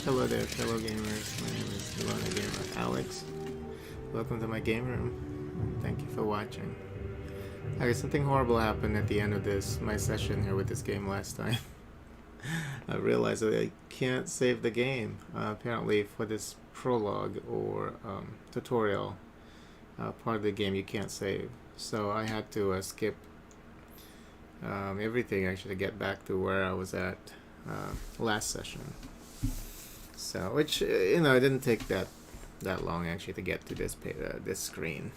Hello there, fellow gamers. My name is Unedited Alex. Welcome to my game room. Thank you for watching. Okay, something horrible happened at the end of my session here with this game last time. I realized that I can't save the game. Apparently, for this prologue or tutorial part of the game, you can't save. So I had to skip everything actually to get back to where I was at last session. So, which it didn't take that long actually to get to this screen.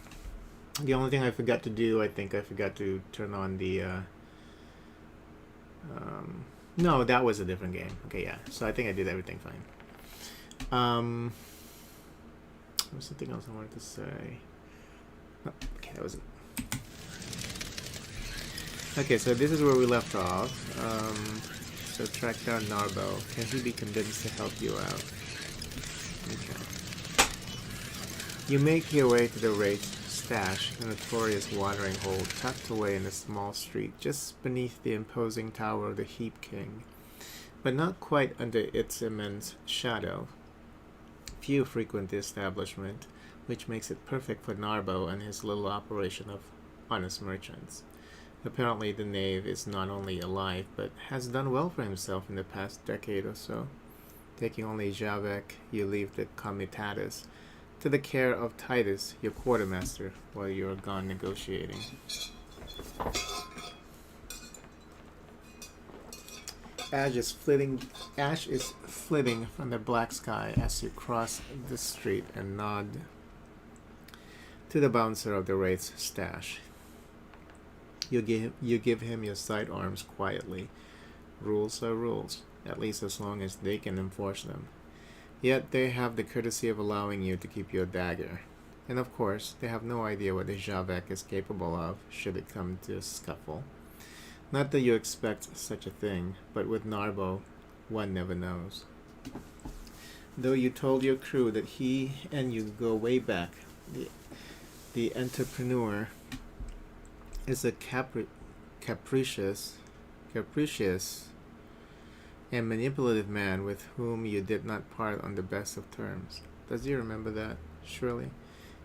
The only thing I forgot to do, I think I forgot to turn on the. No, that was a different game. Okay, yeah. So I think I did everything fine. There's something else I wanted to say. Oh, okay, that was it. Okay, so this is where we left off. So track down Narbo. Can he be convinced to help you out? Okay. You make your way to the Wraith's stash, a notorious watering hole tucked away in a small street just beneath the imposing tower of the Heap King, but not quite under its immense shadow. Few frequent the establishment, which makes it perfect for Narbo and his little operation of honest merchants. Apparently the knave is not only alive, but has done well for himself in the past decade or so. Taking only Javek, you leave the Comitatus to the care of Titus, your quartermaster, while you are gone negotiating. Ash is flitting from the black sky as you cross the street and nod to the bouncer of the Wraith's stash. You give him your sidearms quietly. Rules are rules, at least as long as they can enforce them. Yet they have the courtesy of allowing you to keep your dagger. And of course, they have no idea what the Javek is capable of, should it come to a scuffle. Not that you expect such a thing, but with Narbo, one never knows. Though you told your crew that he and you go way back, the entrepreneur is a capricious and manipulative man with whom you did not part on the best of terms. Does he remember that? Surely.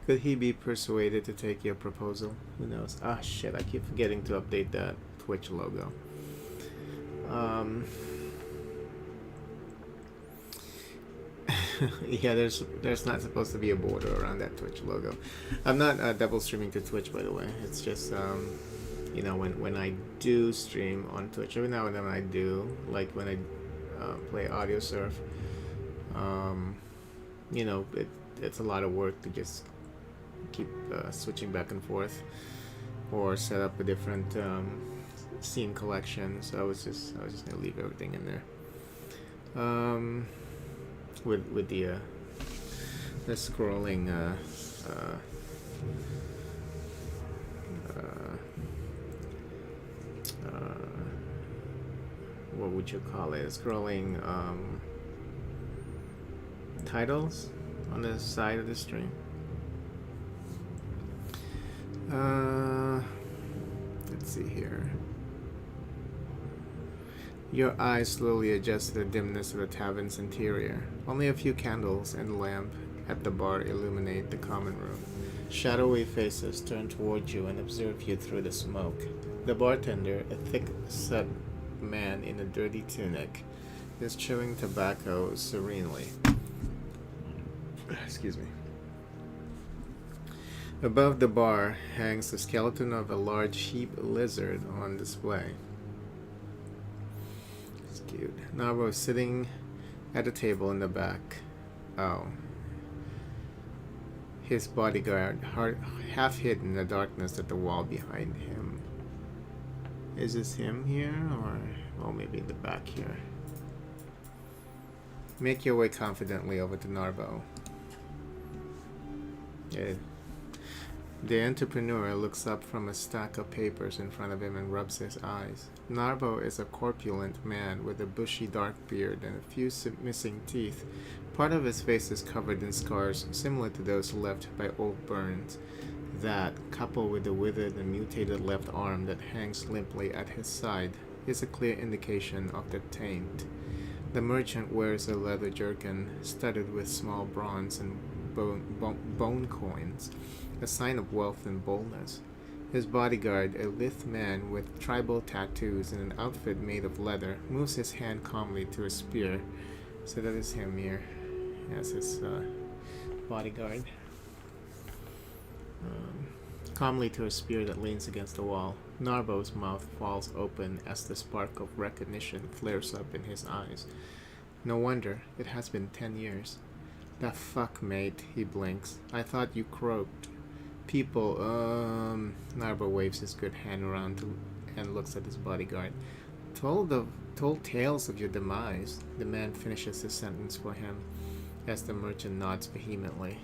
Could he be persuaded to take your proposal? Who knows? Ah, shit, I keep forgetting to update that Twitch logo. Yeah, there's not supposed to be a border around that Twitch logo. I'm not double streaming to Twitch, by the way. It's just when I do stream on Twitch, every now and then I do, like when I play audio surf, it's a lot of work to just keep switching back and forth or set up a different scene collection. So I was just gonna leave everything in there. With the scrolling what would you call it? Scrolling titles on the side of the stream. Let's see here. Your eyes slowly adjust to the dimness of the tavern's interior. Only a few candles and a lamp at the bar illuminate the common room. Shadowy faces turn toward you and observe you through the smoke. The bartender, a thick-set man in a dirty tunic, is chewing tobacco serenely. Excuse me. Above the bar hangs the skeleton of a large sheep lizard on display. It's cute. Narbo is sitting at a table in the back. Oh. His bodyguard, half hidden in the darkness at the wall behind him. Is this him here, or maybe in the back here? Make your way confidently over to Narbo. The entrepreneur looks up from a stack of papers in front of him and rubs his eyes. Narbo is a corpulent man with a bushy dark beard and a few missing teeth, Part of his face is covered in scars similar to those left by old burns. That, coupled with the withered and mutated left arm that hangs limply at his side, is a clear indication of the taint. The merchant wears a leather jerkin studded with small bronze and bone coins, a sign of wealth and boldness. His bodyguard, a lithe man with tribal tattoos and an outfit made of leather, moves his hand calmly to a spear. So that is him here. As his bodyguard. Calmly to a spear that leans against the wall. Narbo's mouth falls open as the spark of recognition flares up in his eyes. No wonder, it has been 10 years. The fuck, mate, he blinks. I thought you croaked. People, Narbo waves his good hand around and looks at his bodyguard. Told tales of your demise. The man finishes his sentence for him as the merchant nods vehemently.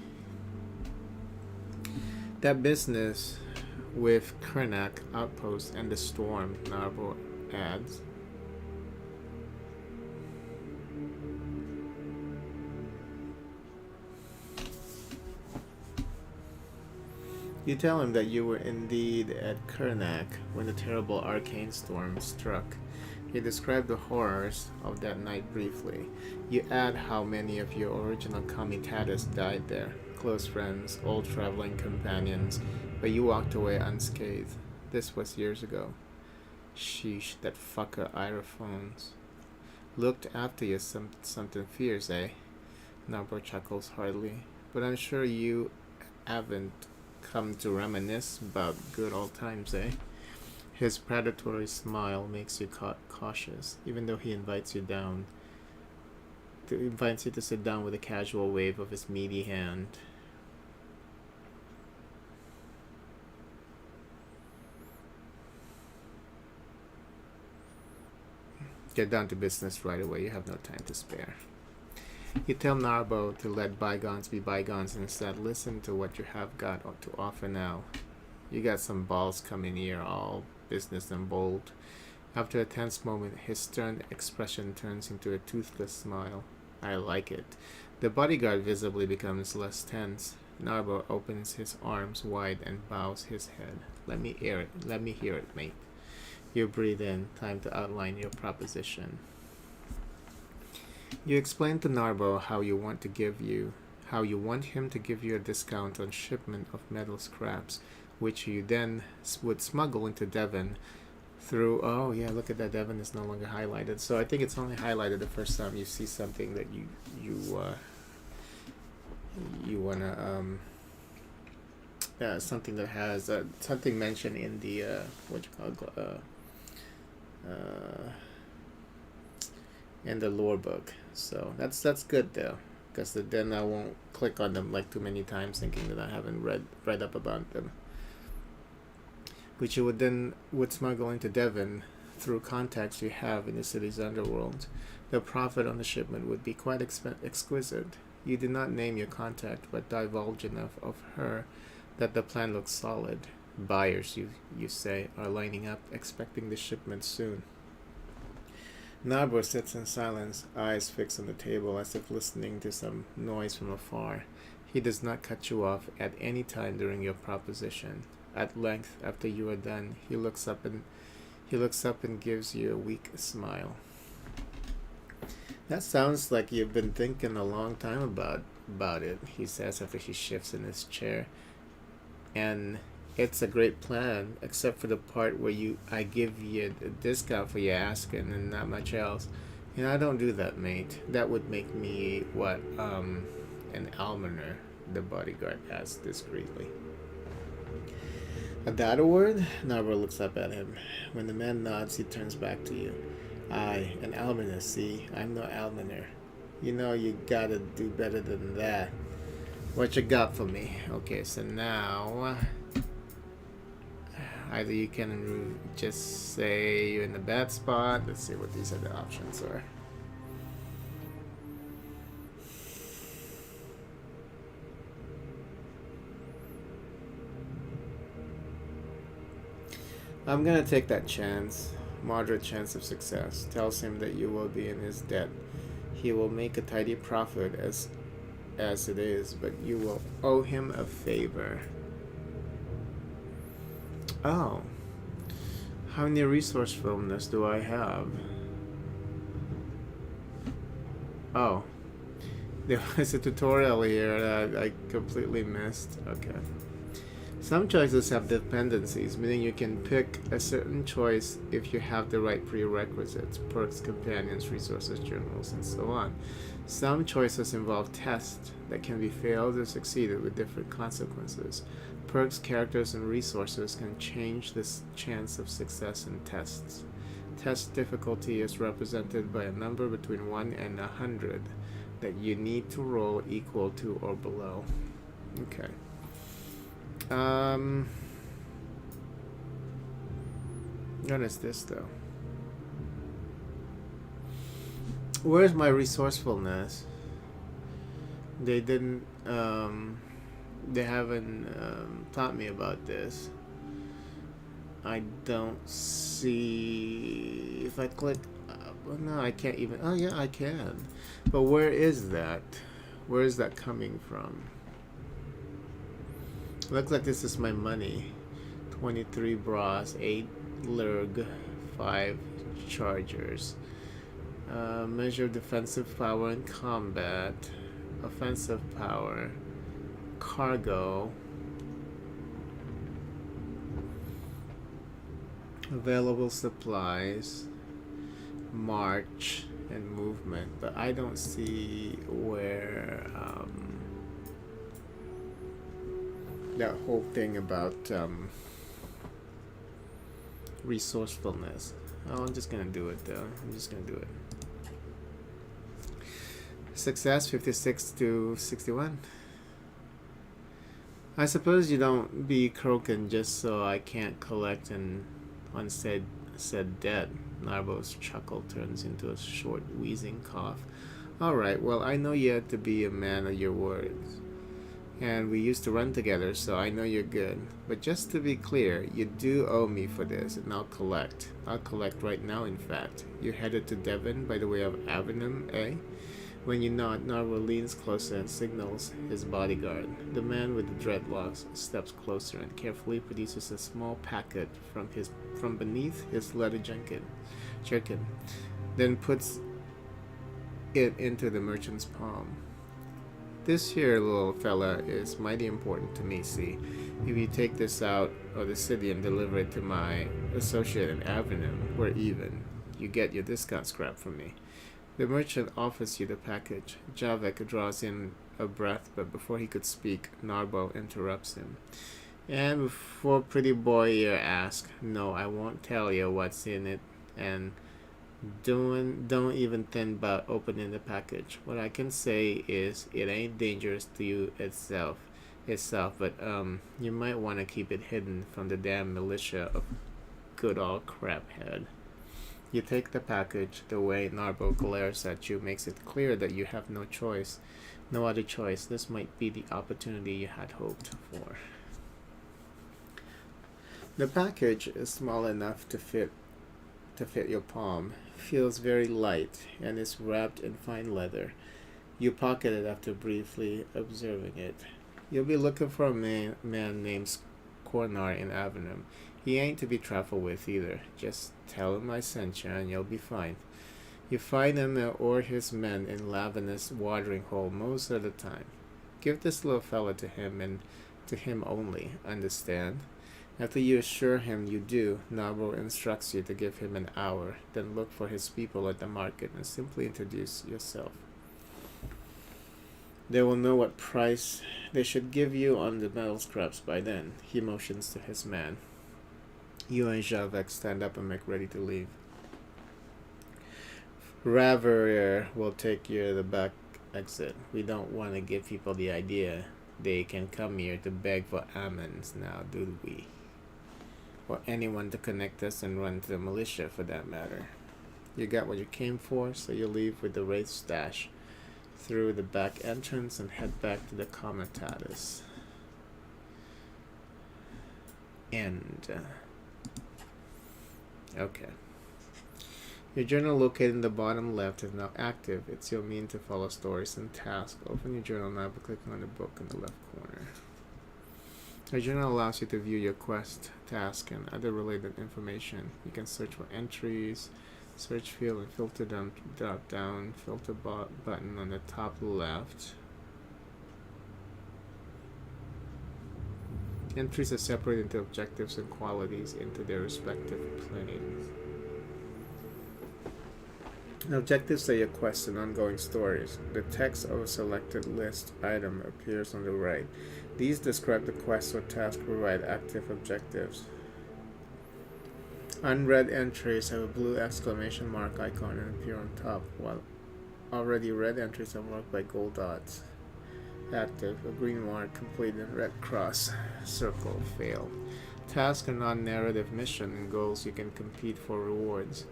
That business with Kernak outpost and the storm, Narbo adds. You tell him that you were indeed at Kernak when the terrible arcane storm struck. You describe the horrors of that night briefly. You add how many of your original comitatus died there, close friends, old traveling companions, but you walked away unscathed. This was years ago. Sheesh, that fucker Irophones. Looked after you something fierce, eh? Narbo chuckles heartily. But I'm sure you haven't come to reminisce about good old times, eh? His predatory smile makes you cautious, even though he invites you to sit down with a casual wave of his meaty hand. Get down to business right away. You have no time to spare. You tell Narbo to let bygones be bygones and instead listen to what you have got to offer now. You got some balls coming here, all business and bold. After a tense moment, his stern expression turns into a toothless smile. I like it. The bodyguard visibly becomes less tense. Narbo opens his arms wide and bows his head. Let me hear it, mate. You breathe in. Time to outline your proposition. You explain to Narbo how you want him to give you a discount on shipment of metal scraps, which you then would smuggle into Devon through. Oh yeah, look at that. Devon is no longer highlighted, so I think it's only highlighted the first time you see something that you wanna something that has something mentioned in the in the lore book. So that's good though, because then I won't click on them like too many times thinking that I haven't read up about them. Which you would smuggle into Devon through contacts you have in the city's underworld. The profit on the shipment would be quite exquisite. You did not name your contact, but divulge enough of her that the plan looks solid. Buyers, you say, are lining up, expecting the shipment soon. Narbo sits in silence, eyes fixed on the table as if listening to some noise from afar. He does not cut you off at any time during your proposition. At length, after you are done, he looks up and gives you a weak smile. That sounds like you've been thinking a long time about it, he says after he shifts in his chair. And it's a great plan, except for the part where I give you a discount for your asking and not much else. I don't do that, mate. That would make me an almoner, the bodyguard asks discreetly. At that word, Narbo looks up at him. When the man nods, he turns back to you. Aye, an almoner, see? I'm no almoner. You gotta do better than that. What you got for me? Okay, so now either you can just say you're in a bad spot. Let's see what these other options are. I'm gonna take that chance. Moderate chance of success. Tells him that you will be in his debt. He will make a tidy profit as it is, but you will owe him a favor. Oh. How many resourcefulness do I have? Oh. There was a tutorial here that I completely missed. Okay. Some choices have dependencies, meaning you can pick a certain choice if you have the right prerequisites, perks, companions, resources, journals, and so on. Some choices involve tests that can be failed or succeeded with different consequences. Perks, characters, and resources can change this chance of success in tests. Test difficulty is represented by a number between 1 and 100 that you need to roll equal to or below. Okay. What is this though? Where's my resourcefulness? They didn't they haven't taught me about this. I don't see. If I click well, no, I can't even. Oh yeah, I can. But where is that? Where is that coming from? Looks like this is my money. 23 bras, 8 lurg, 5 chargers. Measure defensive power in combat, offensive power, cargo, available supplies, march, and movement. But I don't see where that whole thing about resourcefulness. Oh, I'm just gonna do it though. I'm just gonna do it. Success 56 to 61. I suppose you don't be croaking just so I can't collect an unsaid debt. Narbo's chuckle turns into a short wheezing cough. Alright, well I know you have to be a man of your words. And we used to run together, so I know you're good. But just to be clear, you do owe me for this, and I'll collect. I'll collect right now, in fact. You're headed to Devon by the way of Avenham, eh? When you nod, Narwhal leans closer and signals his bodyguard. The man with the dreadlocks steps closer and carefully produces a small packet from beneath his leather jerkin, then puts it into the merchant's palm. This here little fella is mighty important to me, see. If you take this out of the city and deliver it to my associate in Avenham, we're even. You get your discount scrap from me. The merchant offers you the package. Javek draws in a breath, but before he could speak, Narbo interrupts him. And before pretty boy here asks, no, I won't tell you what's in it, and don't even think about opening the package. What I can say is it ain't dangerous to you itself, but you might want to keep it hidden from the damn militia of good old craphead. You take the package. The way Narbo glares at you makes it clear that you have no choice, no other choice. This might be the opportunity you had hoped for. The package is small enough to fit your palm, feels very light, and is wrapped in fine leather. You pocket it after briefly observing it. You'll be looking for a man named Cornar in Avenham. He ain't to be trifled with either. Just tell him I sent you and you'll be fine. You find him or his men in Lavinus watering hole most of the time. Give this little fella to him and to him only, understand? After you assure him you do, Narbo instructs you to give him an hour, then look for his people at the market and simply introduce yourself. They will know what price they should give you on the metal scraps by then. He motions to his man. You and Javek stand up and make ready to leave. Raverier will take you to the back exit. We don't want to give people the idea they can come here to beg for almonds now, do we? Or anyone to connect us and run to the militia for that matter. You got what you came for, so you leave with the Wraith stash through the back entrance and head back to the Comitatus. End. Okay. Your journal located in the bottom left is now active. It's your means to follow stories and tasks. Open your journal now by clicking on the book in the left corner. Your journal allows you to view your quest, task, and other related information. You can search for entries, search field, and filter them. Drop down filter button on the top left. Entries are separated into objectives and qualities into their respective planes. The objectives are your quests and ongoing stories. The text of a selected list item appears on the right. These describe the quests or tasks provide active objectives. Unread entries have a blue exclamation mark icon and appear on top, while already read entries are marked by gold dots. Active, a green mark, complete, and red cross, circle, failed. Tasks are non-narrative mission and goals you can compete for rewards.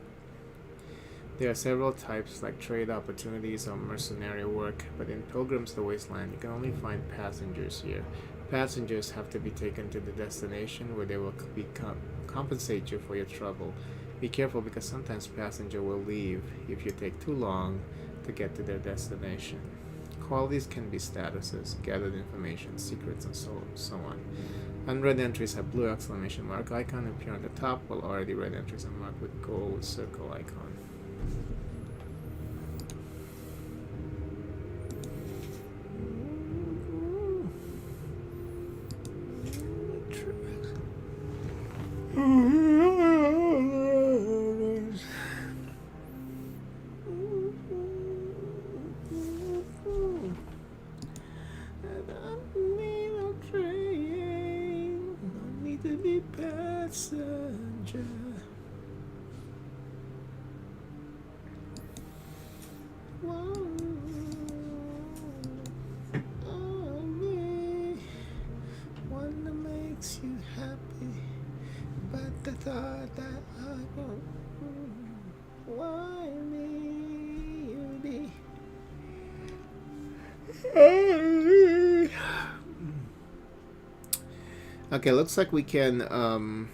There are several types like trade opportunities or mercenary work, but in Pilgrims the Wasteland you can only find passengers here. Passengers have to be taken to the destination where they will compensate you for your trouble. Be careful because sometimes passenger will leave if you take too long to get to their destination. Qualities can be statuses, gathered information, secrets, and so on. Unread entries have blue exclamation mark icon appear on the top, while already read entries are marked with gold circle icon. Okay, looks like we can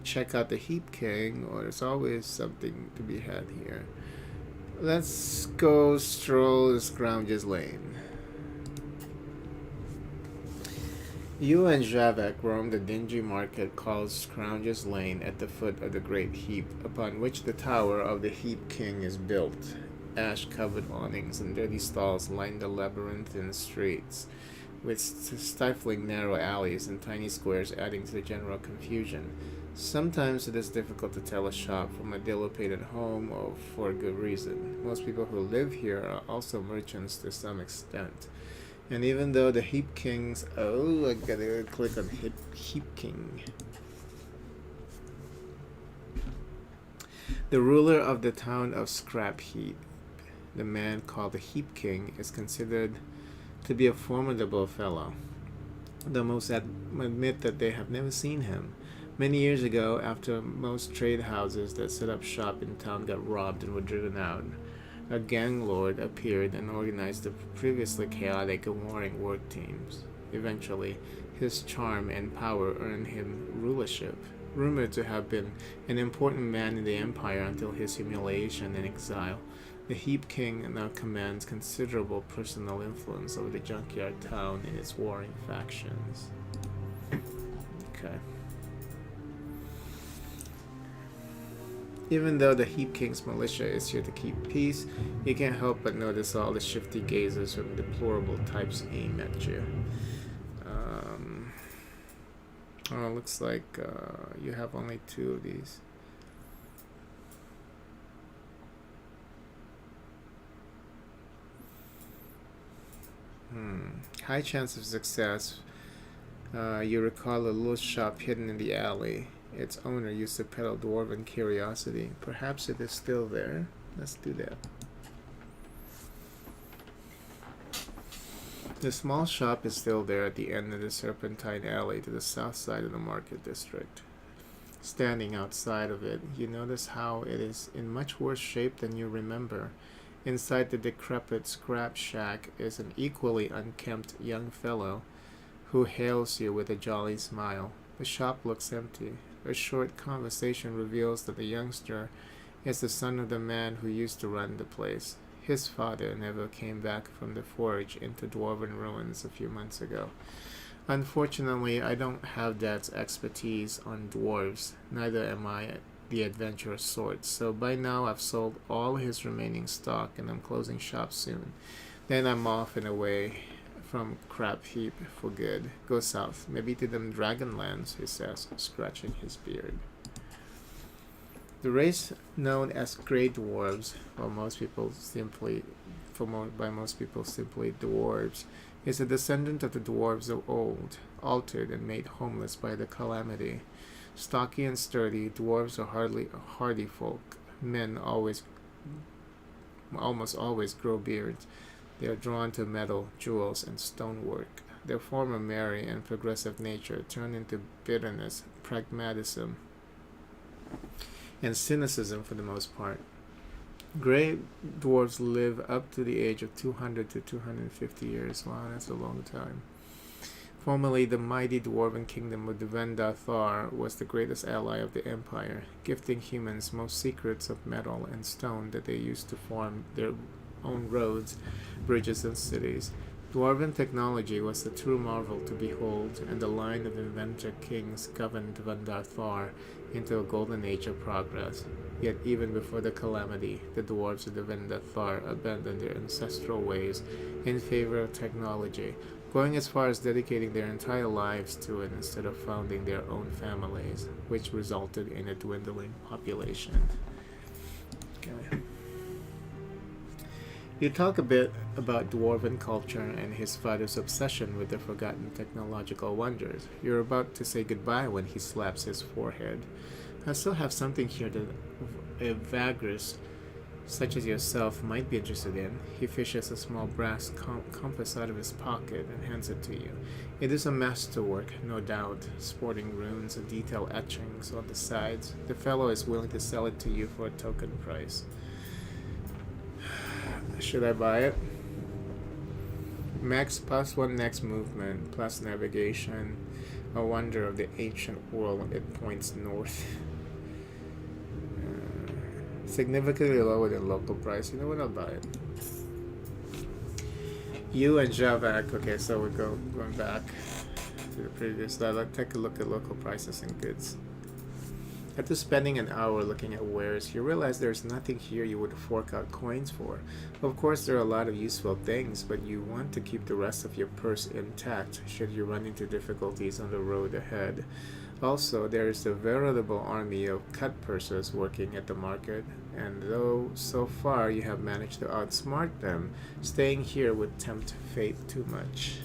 check out the Heap King, or there's always something to be had here. Let's go stroll the Scrounge's Lane. You and Javek roam the dingy market called Scrounge's Lane at the foot of the great heap, upon which the tower of the Heap King is built. Ash-covered awnings and dirty stalls line the labyrinthine streets, with stifling narrow alleys and tiny squares adding to the general confusion. Sometimes it is difficult to tell a shop from a dilapidated home, or for a good reason. Most people who live here are also merchants to some extent. And even though the Heap Kings... Oh, I gotta click on Heap King. The ruler of the town of Scrap Heap, the man called the Heap King, is considered to be a formidable fellow. The most admit that they have never seen him. Many years ago, after most trade houses that set up shop in town got robbed and were driven out, a gang lord appeared and organized the previously chaotic and warring work teams. Eventually, his charm and power earned him rulership, rumored to have been an important man in the empire until his humiliation and exile. The Heap King now commands considerable personal influence over the junkyard town and its warring factions. Okay. Even though the Heap King's militia is here to keep peace, you can't help but notice all the shifty gazes from deplorable types aim at you. Looks like you have only 2 of these. High chance of success. You recall a little shop hidden in the alley. Its owner used to peddle dwarven curiosity. Perhaps it is still there. Let's do that. The small shop is still there at the end of the Serpentine Alley to the south side of the market district. Standing outside of it, you notice how it is in much worse shape than you remember. Inside the decrepit scrap shack is an equally unkempt young fellow who hails you with a jolly smile. The shop looks empty. A short conversation reveals that the youngster is the son of the man who used to run the place. His father never came back from the forge into Dwarven ruins a few months ago. Unfortunately, I don't have Dad's expertise on dwarves, neither am I the adventurous sort, so by now I've sold all his remaining stock and I'm closing shop soon. Then I'm off and away from Crab Heap for good. Go south, maybe to them Dragonlands, he says, scratching his beard. The race known as Grey Dwarves, by most people simply dwarves, is a descendant of the dwarves of old, altered and made homeless by the calamity. Stocky and sturdy, dwarves are hardy folk. Men almost always grow beards. They are drawn to metal, jewels, and stonework. Their former merry and progressive nature turn into bitterness, pragmatism, and cynicism for the most part. Grey dwarves live up to the age of 200 to 250 years. Wow, that's a long time. Formerly, the mighty dwarven kingdom of the Vendathar was the greatest ally of the empire, gifting humans most secrets of metal and stone that they used to form their own roads, bridges, and cities. Dwarven technology was the true marvel to behold, and the line of inventor kings governed Vendathar into a golden age of progress. Yet even before the calamity, the dwarves of the Vendathar abandoned their ancestral ways in favor of technology, going as far as dedicating their entire lives to it instead of founding their own families, which resulted in a dwindling population. Okay. You talk a bit about dwarven culture and his father's obsession with the forgotten technological wonders. You're about to say goodbye when he slaps his forehead. I still have something here that a Vagrus such as yourself might be interested in. He fishes a small brass compass out of his pocket and hands it to you. It is a masterwork, no doubt, sporting runes and detailed etchings on the sides. The fellow is willing to sell it to you for a token price. Should I buy it? Max +1 next movement, plus navigation. A wonder of the ancient world, it points north. Significantly lower than local price. You know what, I'll buy it. You and Javak. Okay, so we're going back to the previous slide. Let's take a look at local prices and goods. After spending an hour looking at wares, you realize there's nothing here you would fork out coins for. Of course, there are a lot of useful things, but you want to keep the rest of your purse intact should you run into difficulties on the road ahead. Also, there is a veritable army of cut pursers working at the market, and though so far you have managed to outsmart them, staying here would tempt fate too much.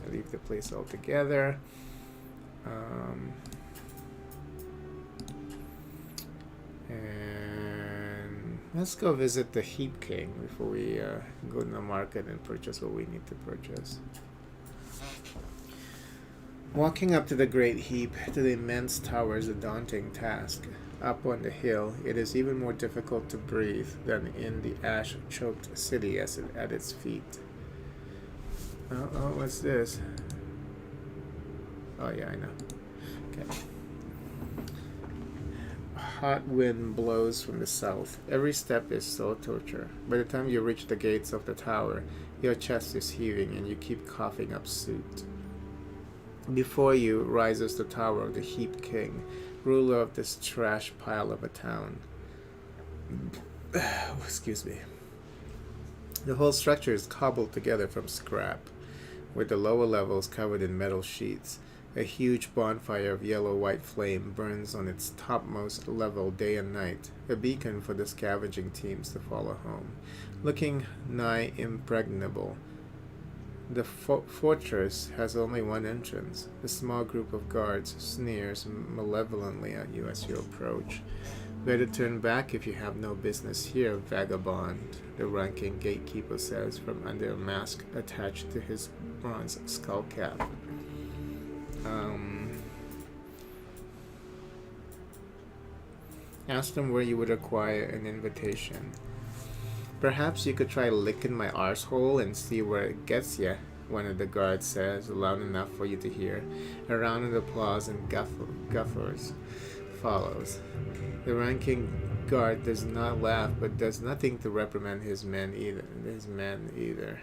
I leave the place altogether. And let's go visit the Heap King before we go to the market and purchase what we need to purchase. Walking up to the great heap, to the immense tower, is a daunting task. Up on the hill, it is even more difficult to breathe than in the ash-choked city at its feet. Oh, what's this? Oh yeah, I know. Okay. A hot wind blows from the south. Every step is so torture. By the time you reach the gates of the tower, your chest is heaving and you keep coughing up soot. Before you rises the tower of the Heap King, ruler of this trash pile of a town. Excuse me. The whole structure is cobbled together from scrap, with the lower levels covered in metal sheets. A huge bonfire of yellow-white flame burns on its topmost level day and night, a beacon for the scavenging teams to follow home. Looking nigh impregnable, the fortress has only one entrance. A small group of guards sneers malevolently at you as you approach. Better turn back if you have no business here, vagabond, the ranking gatekeeper says from under a mask attached to his bronze skull cap. Ask them where you would acquire an invitation. Perhaps you could try licking my arsehole and see where it gets ya, one of the guards says, loud enough for you to hear. A round of applause and guffers. follows. The ranking guard does not laugh, but does nothing to reprimand his men either.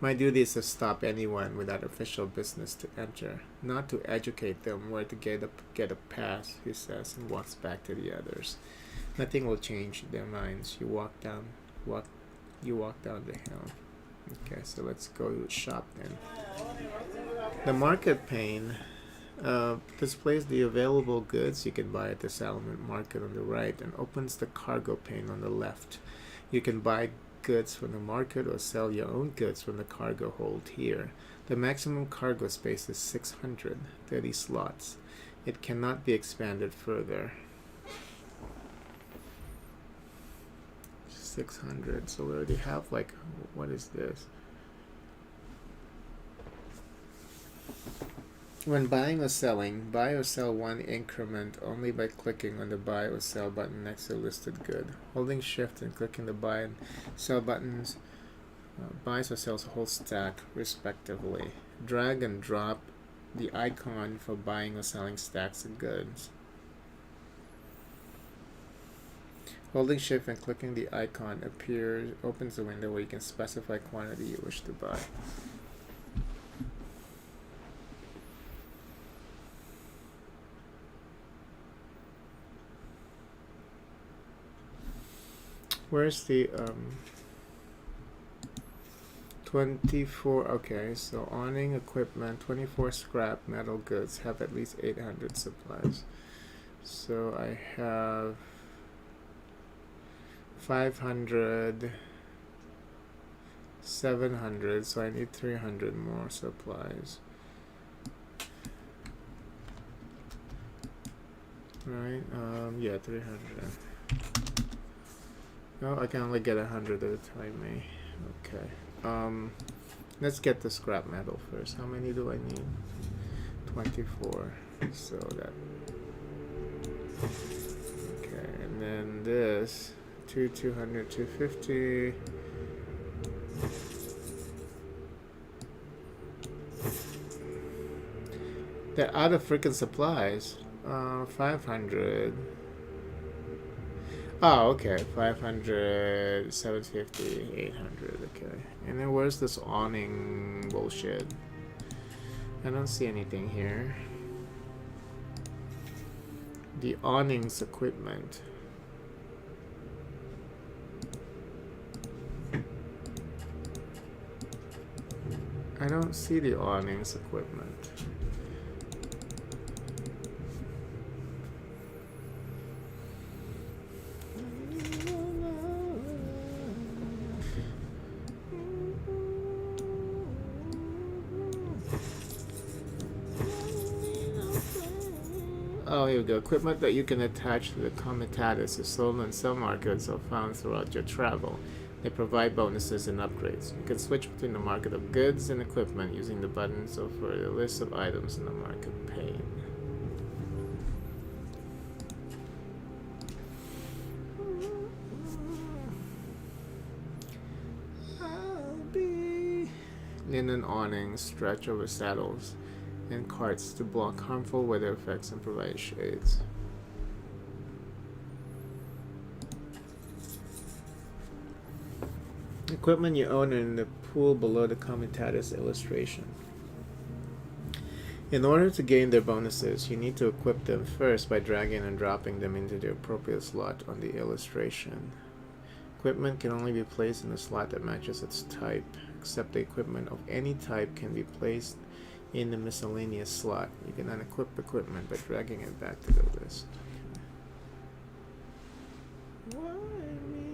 My duty is to stop anyone without official business to enter, not to educate them where to get a pass, he says, and walks back to the others. Nothing will change their minds. You walk down the hill. Okay, so let's go shop then. The market pane displays the available goods you can buy at the settlement market on the right and opens the cargo pane on the left. You can buy goods from the market or sell your own goods from the cargo hold here. The maximum cargo space is 630 slots. It cannot be expanded further. 600, so we already have like, what is this? When buying or selling, buy or sell one increment only by clicking on the buy or sell button next to a listed good. Holding shift and clicking the buy and sell buttons buys or sells a whole stack respectively. Drag and drop the icon for buying or selling stacks of goods. Holding shift and clicking the icon opens the window where you can specify quantity you wish to buy. Where's the 24? Okay, so awning equipment, 24 scrap metal goods have at least 800 supplies. So I have 500, 700, so I need 300 more supplies. Right? Yeah, 300. No, I can only get 100 at a time, eh? Okay. Let's get the scrap metal first. How many do I need? 24. So that. Okay, and then this 200, 250. They're out of freaking supplies. 500. Oh, okay. 500, 750, 800. Okay. And then where's this awning bullshit? I don't see anything here. The awnings equipment. I don't see the awnings equipment. Oh, here we go. Equipment that you can attach to the Comitatus is sold on some markets or found throughout your travel. They provide bonuses and upgrades. You can switch between the market of goods and equipment using the buttons or for the list of items in the market pane. Linen awnings stretch over saddles and carts to block harmful weather effects and provide shades. Equipment you own in the pool below the Comitatus illustration. In order to gain their bonuses, you need to equip them first by dragging and dropping them into the appropriate slot on the illustration. Equipment can only be placed in a slot that matches its type, except the equipment of any type can be placed in the miscellaneous slot. You can unequip equipment by dragging it back to the list. Why me?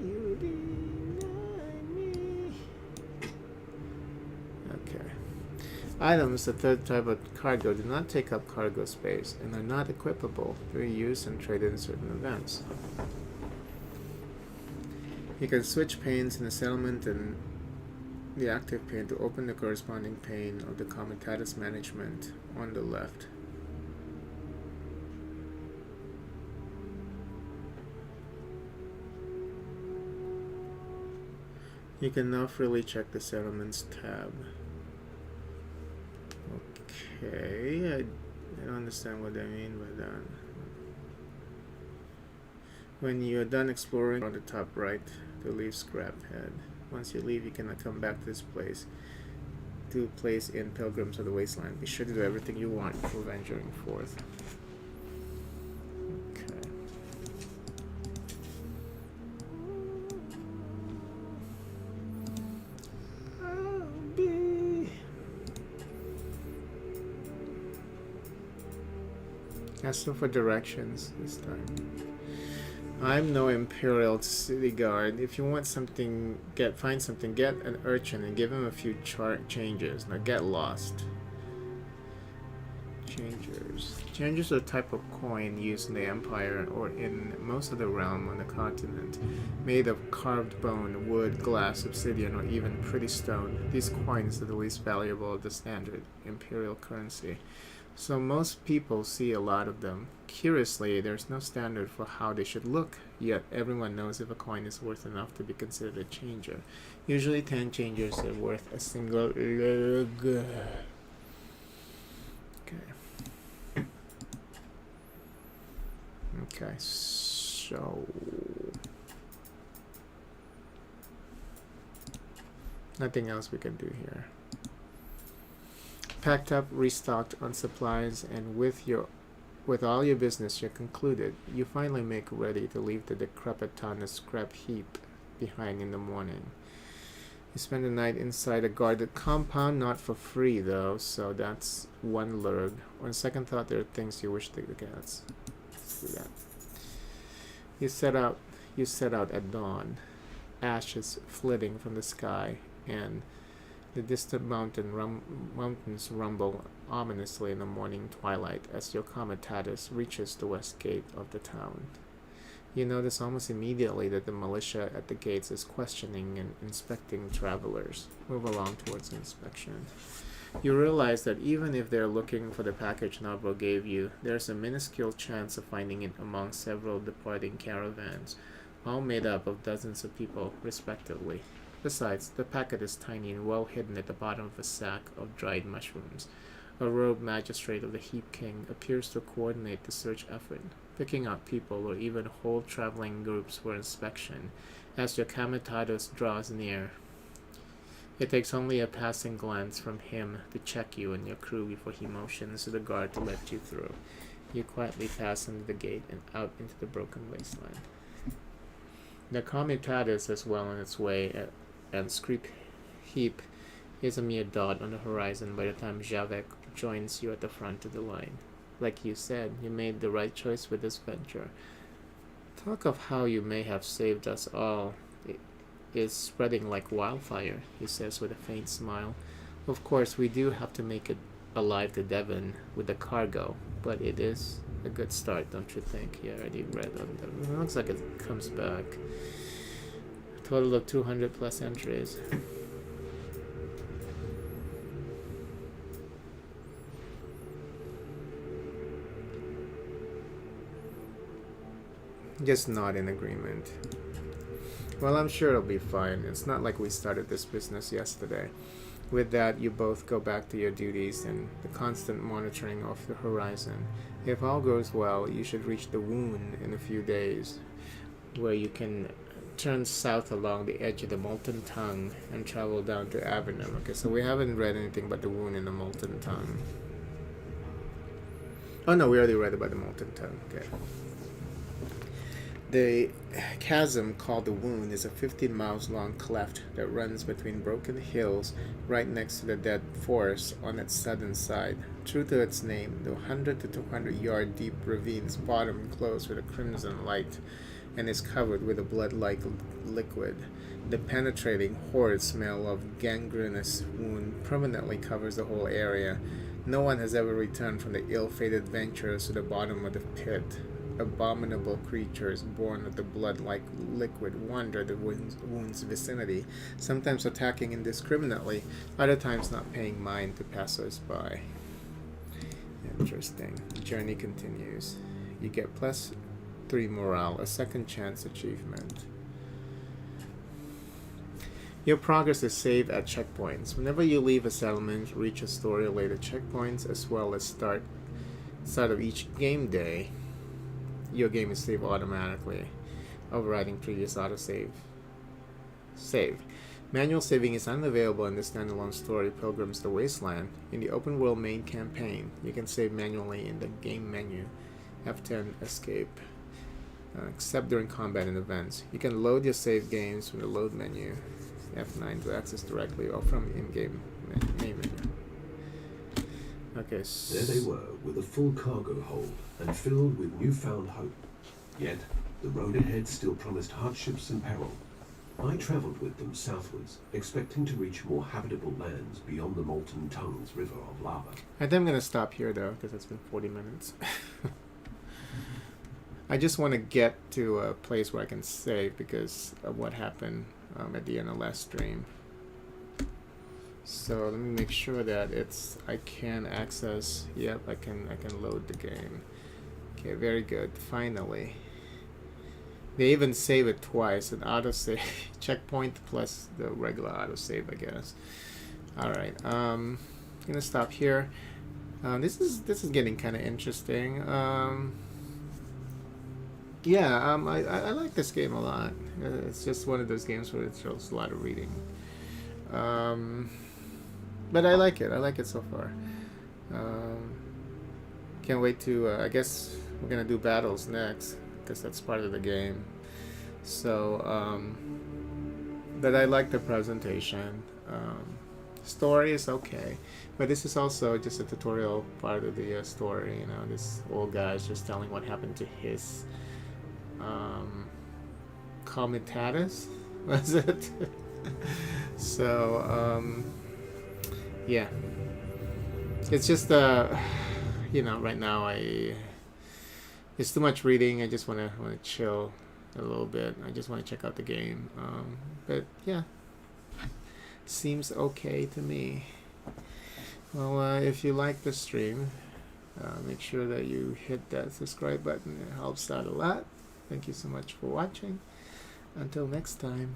You deny me. Okay. Items, the third type of cargo, do not take up cargo space and are not equipable. They're used and traded in certain events. You can switch panes in the settlement and the active pane to open the corresponding pane of the Comitatus management on the left. You can now freely check the settlements tab. Okay, I don't understand what they mean by that. When you're done exploring, on the top right to leave Scrap Head. Once you leave, you cannot come back to this place. To place in Pilgrims of the Wasteland. Be sure to do everything you want before venturing forth. Okay. Ask them for directions this time. I'm no Imperial City Guard. If you want something, find something, get an urchin and give him a few changes. Now get lost. Changers are a type of coin used in the Empire or in most of the realm on the continent, made of carved bone, wood, glass, obsidian, or even pretty stone. These coins are the least valuable of the standard Imperial currency, so most people see a lot of them. Curiously, there's no standard for how they should look, yet everyone knows if a coin is worth enough to be considered a changer. Usually 10 changers are worth a single lug. Okay, so nothing else we can do here. Packed up, restocked on supplies, and with all your business you're concluded, you finally make ready to leave the decrepit town of scrap heap behind in the morning. You spend the night inside a guarded compound, not for free though, so that's one lurg. On second thought, there are things you wish to get. Let's do that. You set out at dawn, ashes flitting from the sky, and the distant mountains rumble ominously in the morning twilight as your comitatus reaches the west gate of the town. You notice almost immediately that the militia at the gates is questioning and inspecting travelers. Move along towards inspection. You realize that even if they're looking for the package Novo gave you, there's a minuscule chance of finding it among several departing caravans, all made up of dozens of people, respectively. Besides, the packet is tiny and well hidden at the bottom of a sack of dried mushrooms. A robed magistrate of the Heap King appears to coordinate the search effort, picking out people or even whole traveling groups for inspection as your comitatus draws near. It takes only a passing glance from him to check you and your crew before he motions to the guard to let you through. You quietly pass under the gate and out into the broken wasteland. The comitatus is well on its way, and Scrap Heap is a mere dot on the horizon by the time Javek joins you at the front of the line. Like you said, you made the right choice with this venture. Talk of how you may have saved us all is spreading like wildfire, he says with a faint smile. Of course, we do have to make it alive to Devon with the cargo, but it is a good start, don't you think? Yeah, I already read on them. It looks like it comes back. A total of 200 plus entries. Just not in agreement. Well, I'm sure it'll be fine. It's not like we started this business yesterday. With that, you both go back to your duties and the constant monitoring of the horizon. If all goes well, you should reach the Wound in a few days, where you can turn south along the edge of the Molten Tongue and travel down to Avernum. Okay, so we haven't read anything about the Wound in the Molten Tongue. Oh no, we already read about the Molten Tongue. Okay. The chasm called the Wound is a 15 miles long cleft that runs between broken hills right next to the dead forest on its southern side. True to its name, the 100 to 200 yard deep ravine's bottom glows with a crimson light and is covered with a blood-like liquid. The penetrating, horrid smell of gangrenous wound permanently covers the whole area. No one has ever returned from the ill-fated ventures to the bottom of the pit. Abominable creatures born of the blood-like liquid wander the wound's vicinity, sometimes attacking indiscriminately, other times not paying mind to passers-by. Interesting. The journey continues. You get +3 morale, a second chance achievement. Your progress is saved at checkpoints. Whenever you leave a settlement, reach a store-related checkpoints, as well as start Start of each game day, your game is saved automatically, overriding previous autosave. Manual saving is unavailable in the standalone story Pilgrims the Wasteland. In the open world main campaign, you can save manually in the game menu. F10 escape. Except during combat and events. You can load your save games from the load menu. F9 to access directly or from in-game main menu. Okay. There they were, with a full cargo hold and filled with newfound hope. Yet, the road ahead still promised hardships and peril. I travelled with them southwards, expecting to reach more habitable lands beyond the Molten Tongues river of lava. I think I'm going to stop here, though, because it's been 40 minutes. I just want to get to a place where I can save because of what happened at the end of last stream. So let me make sure that I can access. Yep, I can load the game. Okay, very good. Finally. They even save it twice, an autosave checkpoint plus the regular autosave, I guess. All right, I'm gonna stop here. This is getting kind of interesting. Yeah, I like this game a lot. It's just one of those games where it shows a lot of reading. But I like it. I like it so far. Can't wait to. I guess we're gonna do battles next, because that's part of the game. So, but I like the presentation. Story is okay, but this is also just a tutorial part of the story. You know, this old guy is just telling what happened to his comitatus, was it? So, yeah, it's just you know, right now it's too much reading. I just want to chill a little bit. I just want to check out the game. But yeah, seems okay to me. Well, if you like the stream, make sure that you hit that subscribe button. It helps out a lot. Thank you so much for watching. Until next time.